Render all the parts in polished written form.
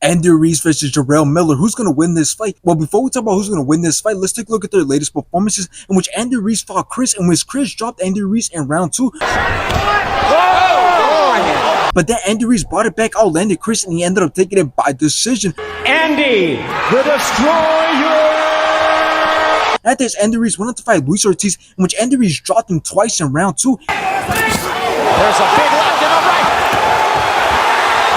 Andy Ruiz versus Jarrell Miller. Who's going to win this fight? Well, before we talk about who's going to win this fight, let's take a look at their latest performances in which Andy Ruiz fought Chris, and which Chris dropped Andy Ruiz in round 2. But then Andy Ruiz brought it back, outlanded Chris, and he ended up taking it by decision. Andy, the Destroyer! After this, Andy Ruiz went on to fight Ruiz, in which Andy Ruiz dropped him twice in round 2. There's a big left and a right.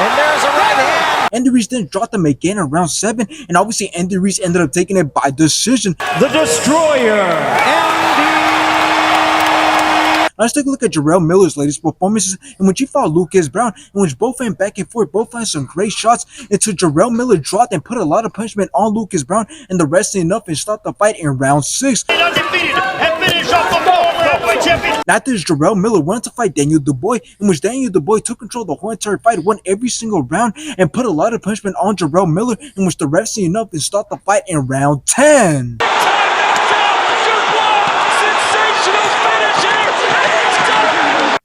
And there's a right hand. Andy Ruiz then dropped him again in round 7, and obviously Andy Ruiz ended up taking it by decision. The Destroyer, Andy. Let's take a look at Jarrell Miller's latest performances in which he fought Lucas Brown, in which both went back and forth, both had some great shots until Jarrell Miller dropped and put a lot of punishment on Lucas Brown, and the rest enough and stopped the fight in round 6. After this, Jarrell Miller went on to fight Daniel Dubois, in which Daniel Dubois took control of the whole entire fight, won every single round, and put a lot of punishment on Jarrell Miller, in which the ref seen enough and stopped the fight in round 10.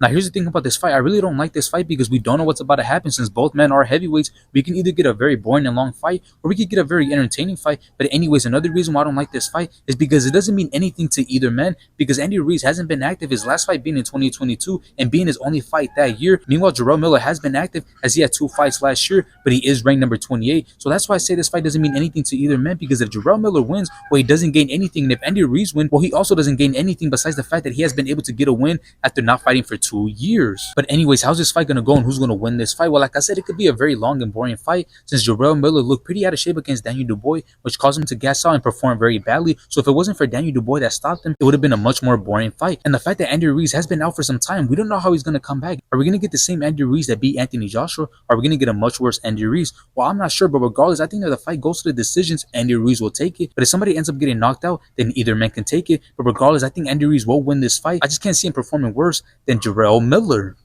Now, here's the thing about this fight. I really don't like this fight because we don't know what's about to happen. Since both men are heavyweights, we can either get a very boring and long fight, or we could get a very entertaining fight. But anyways, another reason why I don't like this fight is because it doesn't mean anything to either man, because Andy Ruiz hasn't been active, his last fight being in 2022 and being his only fight that year. Meanwhile, Jarrell Miller has been active as he had 2 fights last year, but he is ranked number 28. So that's why I say this fight doesn't mean anything to either man, because if Jarrell Miller wins, well, he doesn't gain anything. And if Andy Ruiz wins, well, he also doesn't gain anything besides the fact that he has been able to get a win after not fighting for 2 years. But anyways, how's this fight going to go and who's going to win this fight? Well, like I said, it could be a very long and boring fight since Jarrell Miller looked pretty out of shape against Daniel Dubois, which caused him to gas out and perform very badly. So if it wasn't for Daniel Dubois that stopped him, it would have been a much more boring fight. And the fact that Andy Ruiz has been out for some time, we don't know how he's going to come back. Are we going to get the same Andy Ruiz that beat Anthony Joshua? Or are we going to get a much worse Andy Ruiz? Well, I'm not sure, but regardless, I think that the fight goes to the decisions, Andy Ruiz will take it. But if somebody ends up getting knocked out, then either man can take it. But regardless, I think Andy Ruiz will win this fight. I just can't see him performing worse than Jarrell Miller.